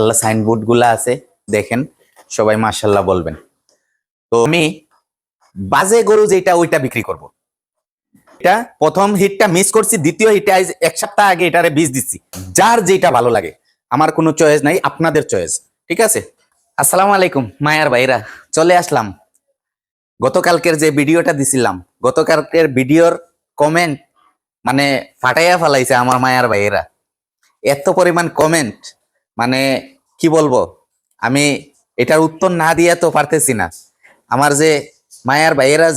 আল্লাহ signboard গুলা আছে দেখেন, সবাই মাশাল্লাহ বলবেন। তো আমি বাজে গরু যেটা ওইটা বিক্রি করব। এটা প্রথম হিটটা মিস করছি, দ্বিতীয় হিটে এক সপ্তাহ আগে এটারে বীজ দিচ্ছি। যার যেটা ভালো লাগে, আমার কোনো চয়েস নাই, আপনাদের চয়েস। ঠিক আছে। আসসালামু আলাইকুম মায়ার ভাইরা, চলে আসলাম। গতকালকের যে ভিডিওটা দিছিলাম, গতকালকের ভিডিওর কমেন্ট মানে ফাটাইয়া ফেলাইছে আমার মায়ার ভাইয়েরা। এত পরিমাণ কমেন্ট, মানে কি বলবো, আমি এটার উত্তর না দিয়ে তো পারতেছি না। আমার যে মায়ার ভাইয়েরা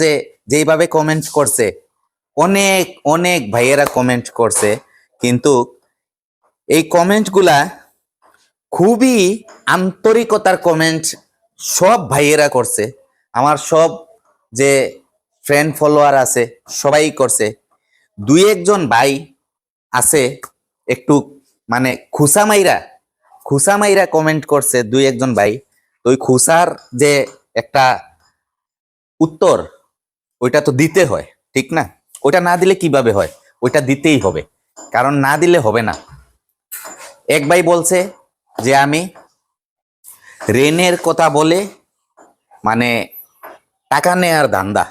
যেইভাবে কমেন্ট করছে, অনেক অনেক ভাইয়েরা কমেন্ট করছে, কিন্তু এই কমেন্টগুলা খুবই আন্তরিকতার কমেন্ট সব ভাইয়েরা করছে। আমার সব যে ফ্রেন্ড ফলোয়ার আছে সবাই করছে। দুই একজন ভাই আছে একটু মানে খুসা মাইরা কমেন্ট করছে দুই একজন ভাই। তো ওই খুসার যে একটা উত্তর, ওইটা তো দিতে হয়, ঠিক না? ওইটা না দিলে কিভাবে হয়? ওইটা দিতেই হবে, কারণ না দিলে হবে না। এক ভাই বলছে যে আমি ঋণের কথা বলে মানে টাকা নেয়ার ধান্দা,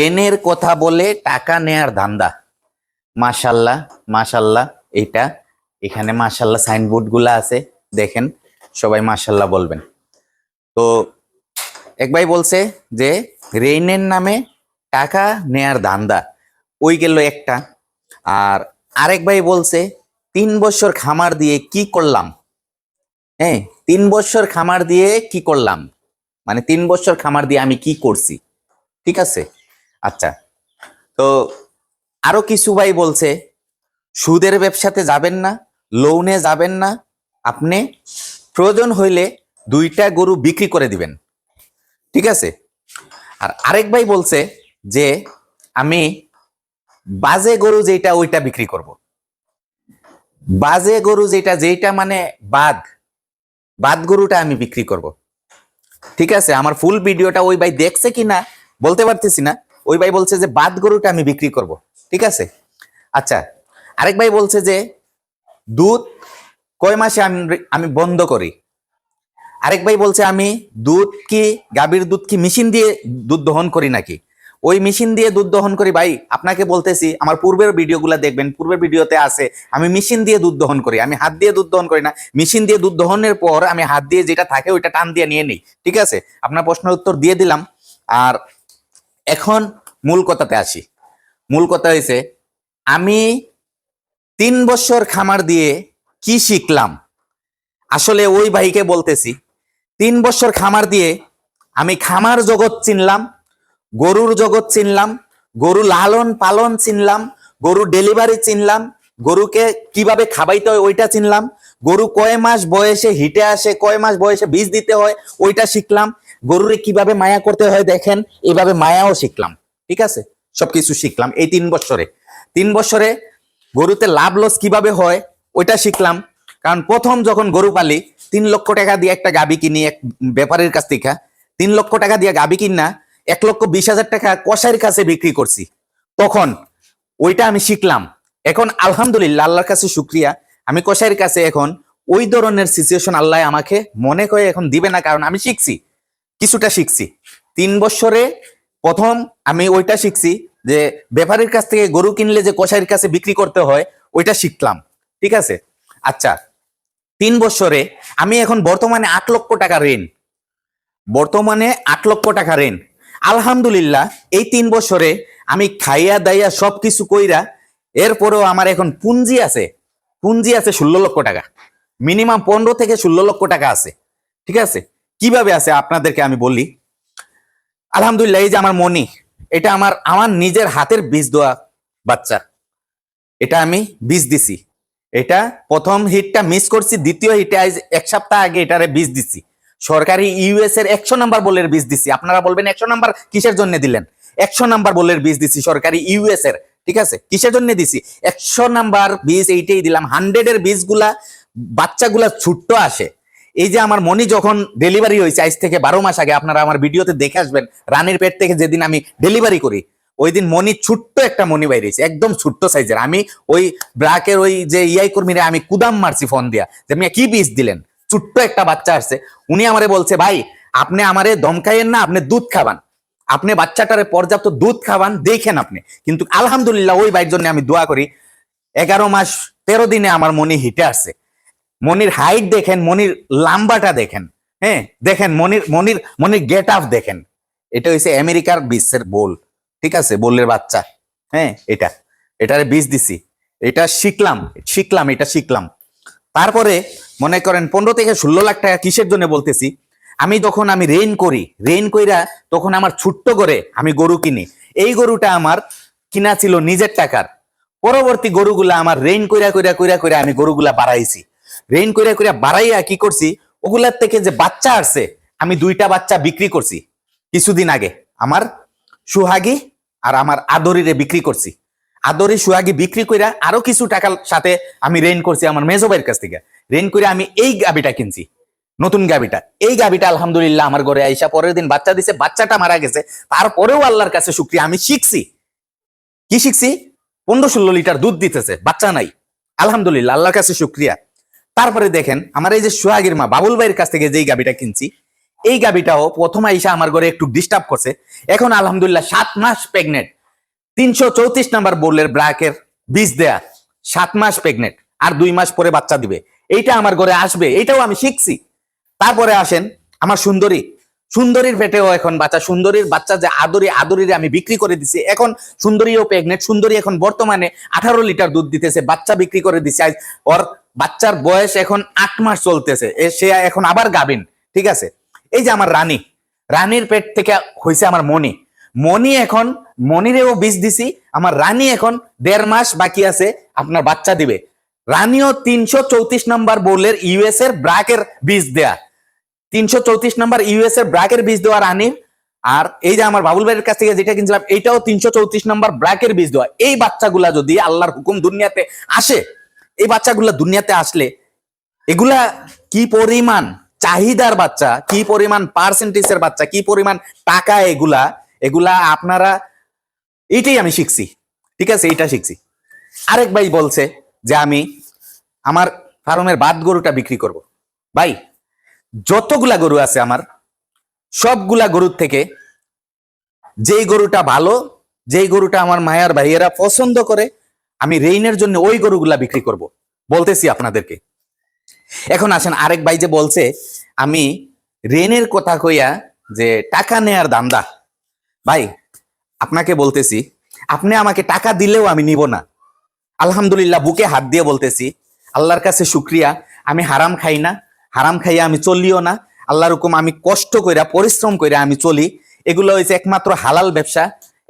ঋণের কথা বলে টাকা নেয়ার ধান্দা। মাশাল্লাহ মাশাল্লাহ, এটা এখানে মাশাল্লাহ সাইনবোর্ড গুলা আছে দেখেন, সবাই মাশাল্লাহ বলবেন। তো এক ভাই বলছে যে ঋণের নামে টাকা নেয়ার ধান্দা, ওই গেল একটা। আর আরেক ভাই বলছে 3 বছর খামার দিয়ে কি করলাম। হ্যাঁ, 3 বছর খামার দিয়ে কি করলাম, মানে 3 বছর খামার দিয়ে আমি কি করছি। ঠিক আছে। আচ্ছা, তো আরো কিছু ভাই বলছে সুদের ব্যবসাতে যাবেন না, লোনে যাবেন না, আপনি প্রয়োজন হইলে 2টা গরু বিক্রি করে দিবেন। ঠিক আছে। আর আরেক ভাই বলছে যে আমি বাজে গরু যেটা ওইটা বিক্রি করব। বাজে গরু যেটা মানে বাদ গরুটা আমি বিক্রি করব। ঠিক আছে। আমার ফুল ভিডিওটা ওই ভাই দেখছে কিনা বলতে পারতেছি না। ওই ভাই বলছে যে বাদ গরুটা আমি বিক্রি করব। ঠিক আছে। আচ্ছা, আরেক ভাই বলছে যে দুধ কয় মাসে আমি বন্ধ করি। আরেক ভাই বলছে আমি গাভীর দুধ কি মেশিন দিয়ে দুধ দহন করি নাকি। ওই মেশিন দিয়ে দুধ দহন করি ভাই, আপনাকে বলতেছি আমার পূর্বের ভিডিওগুলো দেখবেন, পূর্বের ভিডিওতে আছে আমি মেশিন দিয়ে দুধ দহন করি, আমি হাত দিয়ে দুধ দহন করি না। মেশিন দিয়ে দুধ দহনের পর আমি হাত দিয়ে যেটা থাকে ওইটা টান দিয়ে নিয়ে নিই। ঠিক আছে, আপনার প্রশ্নের উত্তর দিয়ে দিলাম। আর এখন মূল কথাতে আসি। মূল কথা হয়েছে আমি 3 বছর খামার দিয়ে কি শিখলাম। আসলে ওই ভাইকে বলতেছি 3 বছর খামার দিয়ে আমি খামার জগৎ চিনলাম, গরুর জগৎ চিনলাম, গরু লালন পালন চিনলাম, গরু ডেলিভারি চিনলাম, গরুকে কিভাবে খাবাইতে হয় ওইটা চিনলাম, গরু কয় মাস বয়সে হিটে আসে, কয় মাস বয়সে বীজ দিতে হয় ওইটা শিখলাম, গরুরে কিভাবে মায়া করতে হয় দেখেন এইভাবে মায়াও শিখলাম। ঠিক আছে, সবকিছু শিখলাম এই 3 বছরে। 3 বছরে গরুতে লাভ লস কিভাবে হয় ওইটা শিখলাম। কারণ প্রথম যখন গরু পালি 3 লক্ষ টাকা দিয়ে একটা গাবি কিনি এক ব্যাপারীর কাছ থেকে, 3 লক্ষ টাকা দিয়ে গাবি কিনা 1,20,000 টাকা কসাইয়ের কাছে বিক্রি করছি। তখন ওইটা আমি শিখলাম। এখন আলহামদুলিল্লাহ, আল্লাহর কাছে শুক্রিয়া, আমি কসাইয়ের কাছে এখন ওই ধরনের সিচুয়েশন আল্লাহ আমাকে মনে করে এখন দিবে না, কারণ আমি শিখছি, কিছুটা শিখছি। 3 বছরে প্রথম আমি ওইটা শিখছি যে ব্যাপারীর কাছ থেকে গরু কিনলে যে কসাইয়ের কাছে বিক্রি করতে হয় ওইটা শিখলাম। ঠিক আছে। আচ্ছা, 3 বছরে আমি এখন বর্তমানে 8 লক্ষ টাকা ঋণ, বর্তমানে 8 লক্ষ টাকা ঋণ। আলহামদুলিল্লাহ, এই 3 বছরে আমি খাইয়া দাইয়া সবকিছু কইরা এরপরেও আমার এখন পুঁজি আছে 16 লক্ষ টাকা, মিনিমাম 15 থেকে 16 লক্ষ টাকা আছে। ঠিক আছে। কিভাবে আছে আপনাদেরকে আমি বলি। আলহামদুলিল্লাহ, এই যে আমার মনি, এটা আমার নিজের হাতের বীজ দেওয়া বাচ্চা, এটা আমি বীজ দিছি। এটা প্রথম হিটটা মিস করছি, দ্বিতীয় হিটে এক সপ্তাহ আগে এটারে বীজ দিছি। সরকারি ইউএস এর 100 নাম্বার বলের বীজ দিছি। আপনারা বলবেন 100 নাম্বার কিসের জন্য দিলেন? 100 নাম্বার বলের বীজ দিছি সরকারি ইউএস এর। ঠিক আছে, কিসের জন্য দিছি? 100 নাম্বার বীজ এইটাই দিলাম। 100-এর বীজগুলা বাচ্চাগুলা ছোট্ট আসে। এই যে আমার মনি যখন ডেলিভারি হয়েছে আজ থেকে 12 মাস আগে, আপনারা আমার ভিডিওতে দেখে আসবেন, রানীর পেট থেকে যেদিন আমি ডেলিভারি করি ওই দিন মনি ছোট্ট একটা মনি বাইরেছে, একদম ছোট্ট সাইজের। আমি ওই ব্রাকের ওই যে ইয়াই কর্মীরা আমি কুদাম মারছি ফোন দিয়া যে মিয়া কি বীজ দিলেন, ছোট্ট একটা বাচ্চা আসছে। উনি আমারে বলছে ভাই আপনি আমারে দমকাইয়েন না, আপনি দুধ খাবান, আপনি বাচ্চাটারে পর্যাপ্ত দুধ খাবান, দেখেন আপনি। কিন্তু আলহামদুলিল্লাহ ওই ভাইয়ের জন্য আমি দোয়া করি, 11 মাস 13 দিনে আমার মনি হিটে আসছে। মনির হাইট দেখেন, মনির লাম্বাটা দেখেন, হ্যাঁ দেখেন মনির মনির মনির গেট আপ দেখেন। এটা হচ্ছে আমেরিকার বীজের বোল, ঠিক আছে, বোলের বাচ্চা। হ্যাঁ এটারে বীজ দিছি, এটা শিখলাম। তারপরে মনে করেন 15 থেকে 16 লাখ টাকা কিসের জন্য বলতেছি, আমি যখন আমি রেইন কইরা তখন আমার ছোট্ট করে আমি গরু কিনি। এই গরুটা আমার কিনা ছিল নিজের টাকার। পরবর্তী গরুগুলা আমার রেইন কইরা আমি গরুগুলা বাড়াইছি। রেইন কইরা বাড়াইয়া কি করছি, ওগুলার থেকে যে বাচ্চা আসছে আমি 2টা বাচ্চা বিক্রি করছি কিছুদিন আগে। আমার সুহাগী আর আমার আদরিরে বিক্রি করছি। আদরি সুহাগী বিক্রি কইরা আরো কিছু টাকার সাথে আমি রেইন করছি আমার মেজো ভাইয়ের কাছ থেকে। রেইন করে আমি এই গাবিটা কিনছি, নতুন গাবিটা। এই গাবিটা আলহামদুলিল্লাহ আমার ঘরে আইসা পরের দিন বাচ্চা দিছে, বাচ্চাটা মারা গেছে। তারপরেও আল্লাহর কাছে শুকরিয়া, আমি শিখছি। কি শিখছি? 15-16 লিটার দুধ দিতেছে, বাচ্চা নাই। আলহামদুলিল্লাহ, আল্লাহর কাছে শুকরিয়া। তারপরে দেখেন আমার এই যে সোহাগীর মা বাবুল ভাইয়ের কাছ থেকে যেই গাবিটা কিনছি, এই গাবিটাও প্রথম আইসা আমার ঘরে একটু ডিস্টার্ব করছে। এখন আলহামদুলিল্লাহ 7 মাস প্রেগনেন্ট, 334 নাম্বার বোলের ব্র্যাকের বীজ দেয়া, 7 মাস প্রেগনেন্ট, আর 2 মাস পরে বাচ্চা দিবে। এইটা আমার ঘরে আসবে, এইটাও আমি শিখছি। তারপরে আসেন আমার সুন্দরীর পেটেও এখন বাচ্চা। সুন্দরীর বাচ্চা যে আদরিরে আমি বিক্রি করে দিছি। এখন সুন্দরীও প্রেগনেন্ট। সুন্দরী এখন বর্তমানে 18 লিটার দুধ দিতেছে, বাচ্চা বিক্রি করে দিছে। ওর বাচ্চার বয়স এখন 8 মাস চলতেছে, সে এখন আবার গাবিন, ঠিক আছে। এই যে আমার রানীর পেট থেকে হয়েছে আমার মনি এখন মনিরেও বীজ দিছি। আমার রানী এখন 1.5 মাস বাকি আছে, আপনার বাচ্চা দিবে। রানীও 334 নাম্বার বোলের ইউএস এর ব্র্যাকের বীজ দেয়া, 334 নাম্বার ইউএস এর ব্র্যাকের বীজ দেওয়া রানীর। আর এই যে আমার বাবুল ভাইয়ের কাছ থেকে যেটা কিনছিলাম, এইটাও 334 নাম্বার ব্র্যাকের বীজ দেওয়া। এই বাচ্চাগুলা যদি আল্লাহর হুকুম দুনিয়াতে আসে, এই বাচ্চাগুলা দুনিয়াতে আসলে এগুলা কি পরিমাণ চাহিদার বাচ্চা, কি পরিমাণ পার্সেন্টেজের বাচ্চা, কি পরিমাণ টাকা, এগুলা আপনারা, এইটাই আমি শিখছি, ঠিক আছে, এইটা শিখছি। আরেক ভাই বলছে যে আমি আমার ফার্মের বাদ গরুটা বিক্রি করব। ভাই যতগুলা গরু আছে আমার, সবগুলা গরুর থেকে যেই গরুটা ভালো, যেই গরুটা আমার মায়ার ভাইয়েরা পছন্দ করে, আমি রেইনের জন্য ওই গরুগুলা বিক্রি করব, বলতেছি আপনাদেরকে। এখন আসেন আরেক ভাই যে বলছে আমি রেইনের কথা কইয়া যে টাকা নেয়ার ধান্দা। ভাই আপনাকে বলতেছি, আপনি আমাকে টাকা দিলেও আমি নিব না। আলহামদুলিল্লাহ, বুকে হাত দিয়ে বলতেছি, আল্লাহর কাছে শুক্রিয়া, আমি হারাম খাই না, হারাম খাইয়া আমি চলিও না। আল্লাহর হুকুম আমি কষ্ট কইরা পরিশ্রম কইরা আমি চলি। এগুলো হইছে একমাত্র হালাল ব্যবসা,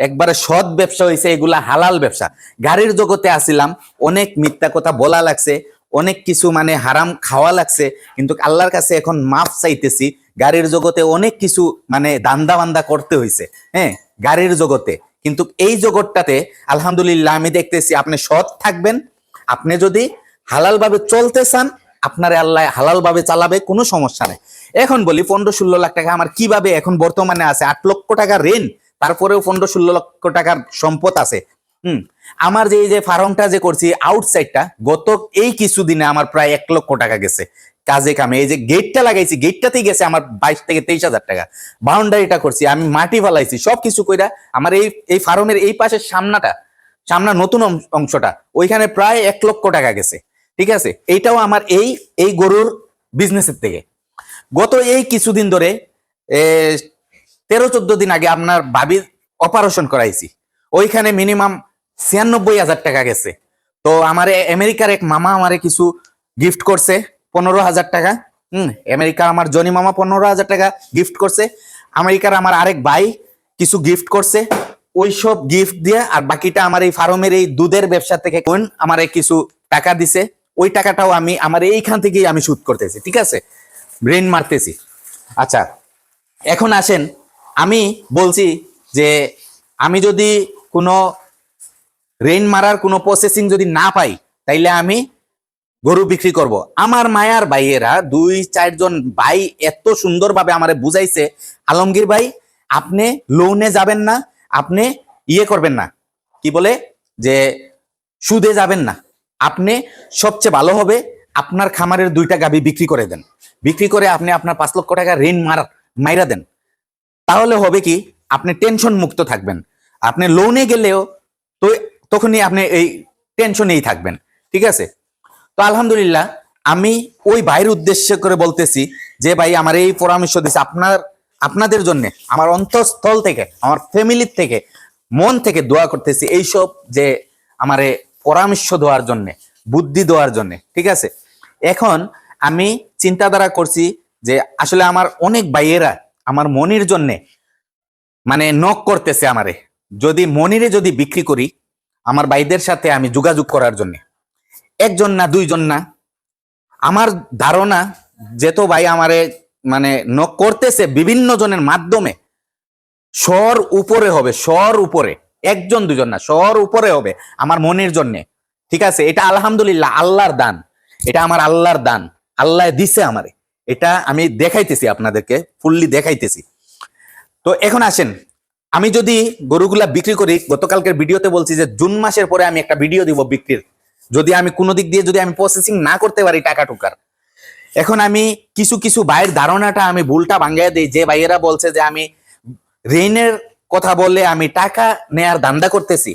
একবারে সৎ ব্যবসা হইছে এগুলা, হালাল ব্যবসা। গাড়ির জগতে আসিলাম, অনেক মিথ্যা কথা বলা লাগছে, অনেক কিছু মানে হারাম খাওয়া লাগছে, কিন্তু আল্লাহর কাছে এখন মাফ চাইতেছি। গাড়ির জগতে অনেক কিছু মানে দান্দা বান্দা করতে হইছে, হ্যাঁ, গাড়ির জগতে। কিন্তু এই জগৎটাতে আলহামদুলিল্লাহ আমি দেখতেছি আপনি সৎ থাকবেন, আপনি যদি হালাল ভাবে চলতে চান, আপনারে আল্লাহ হালাল ভাবে চালাবে, কোনো সমস্যা নেই। এখন বলি 15-16 লাখ টাকা আমার কিভাবে এখন বর্তমানে আছে, 8 লক্ষ টাকা ঋণ, তারপরেও 15-16 লক্ষ টাকার সম্পদ আছে। আমার যে এই যে ফার্মটা যে করছি আউটসাইডটা, গত এই কিছুদিনে আমার প্রায় 1 লক্ষ টাকা গেছে কাজে কামে। এই যে গেটটা লাগাইছি, গেটটাতেই গেছে আমার 22 থেকে 23 হাজার টাকা। বাউন্ডারিটা করছি, আমি মাটি ফালাইছি, সবকিছু কইরা আমার এই ফার্মের এই পাশের সামনা নতুন অংশটা, ওইখানে প্রায় 1 লক্ষ টাকা গেছে, ঠিক আছে। এইটাও আমার এই গরুর বিজনেসের থেকে। গত এই কিছুদিন ধরে 13-14 দিন আগে আপনার ভাবির অপারেশন করাইছি, ওইখানে মিনিমাম 96,000 টাকা গেছে। তো আমার আমেরিকার এক মামা আমারে কিছু গিফট করছে 15,000 টাকা। আমেরিকা আমার জনি মামা 15,000 টাকা গিফট করছে। আমেরিকার আমার আরেক ভাই কিছু গিফট করছে। ওইসব গিফট দিয়ে আর বাকিটা আমার এই ফার্মের এই দুধের ব্যবসা থেকে কোন আমারে কিছু টাকা দিছে, ওই টাকাটাও আমি আমার এইখান থেকেই আমি সুদ করতেছি, ঠিক আছে, ব্রেন মারতেছি। আচ্ছা এখন আসেন, আমি বলছি যে আমি যদি কোনো রেইন মারার কোনো প্রসেসিং যদি না পাই, তাইলে আমি গরু বিক্রি করব। আমার মায়ার ভাইয়েরা 2-4 জন ভাই এত সুন্দরভাবে আমারে বুঝাইছে, আলমগীর ভাই আপনি লোনে যাবেন না, আপনি ইয়ে করবেন না, কি বলে যে সুদে যাবেন না। আপনি সবচেয়ে ভালো হবে আপনার খামারের 2টা গাভী বিক্রি করে দেন, বিক্রি করে আপনি আপনার 5 লক্ষ টাকা ঋণ মাইরা দেন। তাহলে হবে কি, আপনি টেনশন মুক্ত থাকবেন। আপনি লোনে গেলেও তো তখনই আপনি এই টেনশনেই থাকবেন। ঠিক আছে, তো আলহামদুলিল্লাহ আমি ওই ভাইয়ের উদ্দেশ্য করে বলতেছি যে ভাই আমার এই পরামর্শ দিচ্ছে আপনাদের জন্য, আমার অন্তঃস্থল থেকে, আমার ফ্যামিলির থেকে, মন থেকে দোয়া করতেছি এইসব যে আমারে পরামর্শ দেওয়ার জন্য, বুদ্ধি দেওয়ার জন্য। ঠিক আছে, এখন আমি চিন্তাধারা করছি যে আসলে আমার অনেক ভাইয়েরা আমার মনির জন্য মানে নক করতেছে আমারে, যদি মনিরে যদি বিক্রি করি আমার ভাইদের সাথে আমি যোগাযোগ করার জন্য। একজন না, দুইজন না, আমার ধারণা যেত ভাই আমারে মানে নক করতেছে বিভিন্ন জনের মাধ্যমে, শর উপরে হবে, শর উপরে, একজন দুজন না, শর উপরে হবে আমার মনির জন্য। ঠিক আছে, এটা আলহামদুলিল্লাহ আল্লাহর দান, এটা আমার আল্লাহর দান, আল্লাহ দিছে আমারে, এটা আমি দেখাইতেছি আপনাদেরকে, ফুললি দেখাইতেছি। তো এখন আসেন, আমি যদি গরুগুলা বিক্রি করি, গতকালকের ভিডিওতে বলছি যে জুন মাসের পরে আমি একটা ভিডিও দিব বিক্রির, যদি আমি কোনো দিক দিয়ে যদি আমি প্রসেসিং না করতে পারি টাকা টুকার। এখন আমি কিছু কিছু ভাইয়ের ধারণাটা আমি ভুলটা ভাঙ্গাই দিই, যে ভাইয়েরা বলছে যে আমি ঋণের কথা বলে আমি টাকা নেয়ার ধান্দা করতেছি।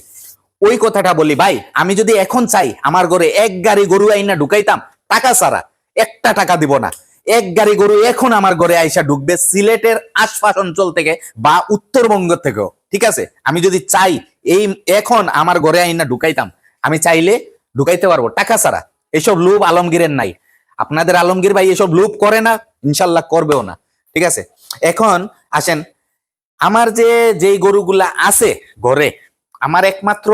ওই কথাটা বলি ভাই, আমি যদি এখন চাই আমার ঘরে 1 গাড়ি গরু আইনা ঢুকাইতাম টাকা ছাড়া, 1টা টাকা দিব না, 1 গাড়ি গরু এখন আমার ঘরে আইসা ঢুকবে সিলেটের আশপাশ অঞ্চল থেকে বা উত্তরবঙ্গ থেকেও। ঠিক আছে, আমি যদি চাই এই এখন আমার ঘরে আইনা ঢুকাইতাম, আমি চাইলে ঢুকাইতে পারবো টাকা ছাড়া। এসব লোভ আলমগীরের নাই, আপনাদের আলমগীর ভাই এসব লোভ করে না, ইনশাল্লাহ করবেও না। ঠিক আছে, এখন আসেন, আমার যেই গরুগুলা আছে ঘরে, আমার একমাত্র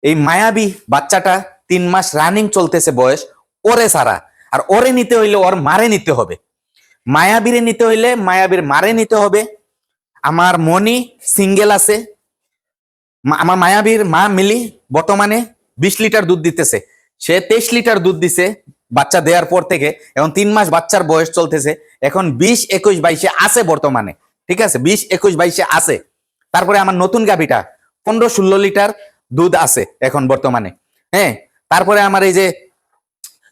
এই মায়াবী বাচ্চাটা 3 মাস রানিং চলতেছে বয়স, ওরে সারা। আর ওরে নিতে হইলে ওর মারে নিতে হবে, মায়াবীরে নিতে হইলে মায়াবীর মারে নিতে হবে। আমার মনি সিঙ্গেল আছে, আমার মায়াবীর মা মিলি বর্তমানে 20 লিটার দুধ দিতেছে, সে 23 লিটার দুধ দিছে বাচ্চা দেওয়ার পর থেকে, এখন 3 মাস বাচ্চার বয়স চলতেছে, এখন 20, 21, 22 আছে বর্তমানে। ঠিক আছে, 20, 21, 22 আছে। তারপরে আমার নতুন গাভীটা 15, 16 লিটার দুধ আছে এখন বর্তমানে। হ্যাঁ, তারপরে আমার এই যে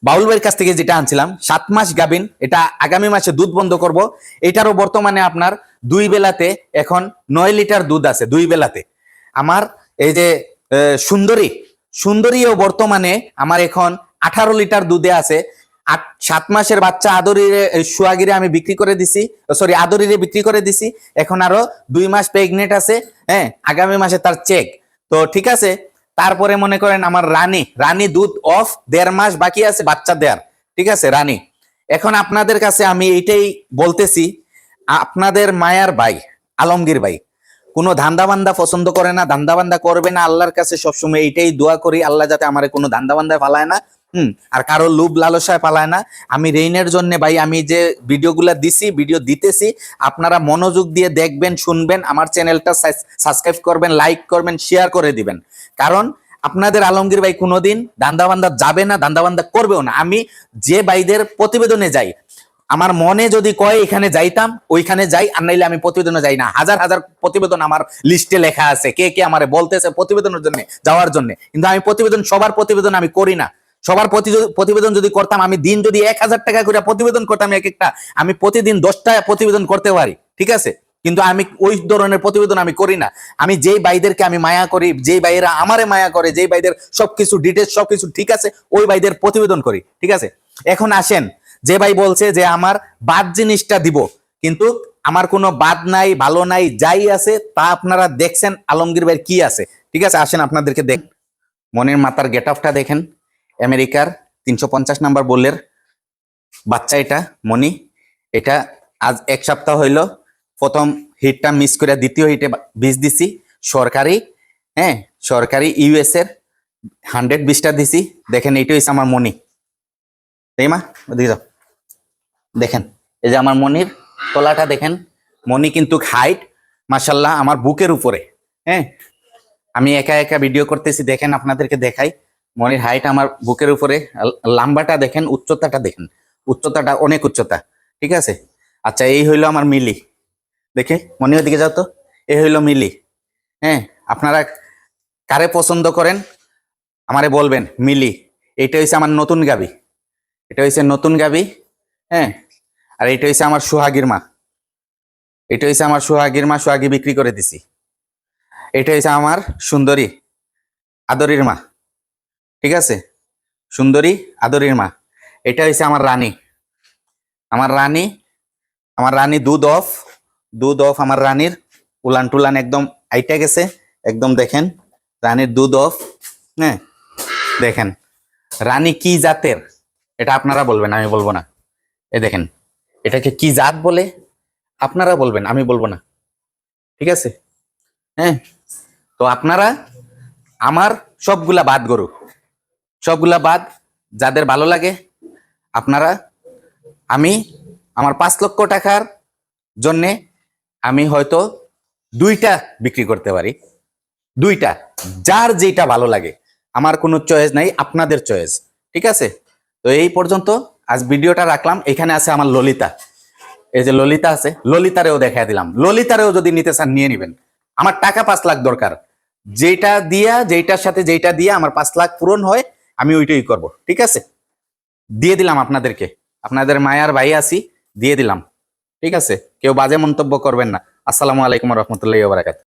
বাউল ভাইয়ের কাছ থেকে যেটা আনছিলাম 7 মাস গাভিন, এটা আগামী মাসে দুধ বন্ধ করব, এটারও বর্তমানে আপনার 2 বেলাতে এখন 9 লিটার দুধ আছে 2 বেলাতে। আমার এই যে সুন্দরীও বর্তমানে আমার এখন 18 লিটার দুধে আছে। 7 মাসের বাচ্চা আদরিরে সোয়াগিরে আমি বিক্রি করে দিছি, সরি আদরিরে বিক্রি করে দিছি, এখন আরো 2 মাস প্রেগনেন্ট আছে। হ্যাঁ, আগামী মাসে তার চেক। তো ঠিক আছে, তারপরে মনে করেন আমার রানী দুধ অফ, 1.5 মাস বাকি আছে বাচ্চা দেওয়ার। ঠিক আছে, রানী। এখন আপনাদের কাছে আমি এইটাই বলতেছি, আপনাদের মায়ার ভাই আলমগীর ভাই কোনো ধান্দাবান্দা পছন্দ করে না, ধান্দাবান্দা করবে না। আল্লাহর কাছে সবসময় এইটাই দোয়া করি, আল্লাহ যাতে আমার কোনো ধান্দাবান্দায় ফালায় না, আর কারো লোভ লালসায় পালায় না। আমি রেইনের জন্য ভাই আমি যে ভিডিওগুলা দিছি, ভিডিও দিতেছি, আপনারা মনোযোগ দিয়ে দেখবেন, শুনবেন, আমার চ্যানেলটা সাবস্ক্রাইব করবেন, লাইক করবেন, শেয়ার করে দিবেন। কারণ আপনাদের আলমগীর ভাই কোনোদিন ধান্দাবান্দা যাবে না, ধান্দাবান্দা করবেও না। আমি যে ভাইদের প্রতিবেদনে যাই, আমার মনে যদি কয় এখানে যাইতাম ওইখানে যাই, আর নাইলে আমি প্রতিবেদনে যাই না। হাজার হাজার প্রতিবেদন আমার লিস্টে লেখা আছে, কে কে আমারে বলতেছে প্রতিবেদনের জন্য যাওয়ার জন্য, কিন্তু আমি সবার প্রতিবেদন আমি করি না। সবার প্রতিবেদন যদি করতাম, আমি দিন যদি 1000 টাকা করে প্রতিবেদন করতাম এক একটা, আমি প্রতিদিন 10টা প্রতিবেদন করতে পারি। ঠিক আছে, কিন্তু আমি ওই ধরনের প্রতিবেদন আমি করি না। আমি যেই ভাইদেরকে আমি মায়া করি, যেই ভাইয়েরা আমারে মায়া করে, যেই ভাইদের সবকিছু ডিটেলস সবকিছু ঠিক আছে, ওই ভাইদের প্রতিবেদন করি। ঠিক আছে, এখন আসেন, যে ভাই বলছে যে আমার বাদ জিনিসটা দিব, কিন্তু আমার কোনো বাদ নাই, ভালো নাই, যাই আছে তা আপনারা দেখছেন আলমগীর ভাই কি আছে। ঠিক আছে, আসেন আপনাদেরকে দেখ, মনের মাথার গেট আপটা দেখেন, আমেরিকার 350 নাম্বার বোলের বাচ্চা এটা মনি। এটা আজ 1 সপ্তাহ হইল, প্রথম হিটটা মিস করে দ্বিতীয় হিটে বীজ দিছি সরকারি। হ্যাঁ, সরকারি ইউএস এর 120টা দিছি। দেখেন এইটা হচ্ছে আমার মনি, তাই মা ওদিকে যাও, দেখেন এই যে আমার মনির তলাটা দেখেন, মনি কিন্তু হাইট মাশাল্লাহ আমার বুকের উপরে। হ্যাঁ, আমি একা একা ভিডিও করতেছি, দেখেন আপনাদেরকে দেখাই, মনির হাইট আমার বুকের উপরে, লম্বাটা দেখেন, উচ্চতাটা দেখেন, উচ্চতাটা অনেক উচ্চতা। ঠিক আছে, আচ্ছা এই হইলো আমার মিলি, দেখে মনির দিকে যাও তো, এই হইলো মিলি। হ্যাঁ, আপনারা কারে পছন্দ করেন আমারে বলবেন। মিলি, এটা হইছে আমার নতুন গাবি, এটা হইছে নতুন গাবি। হ্যাঁ, আর এটা হইছে আমার সোহাগীর মা, এটা হইছে আমার সোহাগীর মা, সোহাগী বিক্রি করে দিছি। এটা হইছে আমার সুন্দরী আদরির মা, ঠিক আছে, সুন্দরী আদরির মা। এটা হইছে আমার রানী, আমার রানী, আমার রানী দুধ অফ আমার রানীর। উলান টুলান একদম আইটা গেছে, একদম দেখেন রানীর দুধ অফ। হ্যাঁ, দেখেন রানী কি জাতের এটা আপনারা বলবেন, আমি বলবো না। এই দেখেন এটাকে কি জাত বলে আপনারা বলবেন, আমি বলবো না, ঠিক আছে। হ্যাঁ, তো আপনারা আমার সবগুলা বাদ গরু, সবগুলা বাদ, যাদের ভালো লাগে আপনারা, আমি আমার 5 লক্ষ টাকার জন্যে আমি হয়তো 2টা বিক্রি করতে পারি, 2টা, যার যেটা ভালো লাগে। আমার কোনো চয়েস নাই, আপনাদের চয়েস, ঠিক আছে। তো এই পর্যন্ত আজ ভিডিওটা রাখলাম। এখানে আছে আমার ললিতা, এই যে ললিতা আছে, ললিতারেও দেখাই দিলাম। ললিতারেও যদি নিতে চান নিয়ে নিবেন। আমার টাকা 5 লাখ দরকার, যেটা দিয়া, যেটার সাথে যেটা দিয়ে আমার 5 লাখ পূরণ হয় আমি ওইটাই করব, ঠিক আছে। দিয়ে দিলাম আপনাদেরকে, আপনাদের মায়ার ভাই আছি, দিয়ে দিলাম, ঠিক আছে। কেউ বাজে মন্তব্য করবেন না। আসসালামু আলাইকুম রহমতুল্লাহি ওয়া বারাকাতুহু।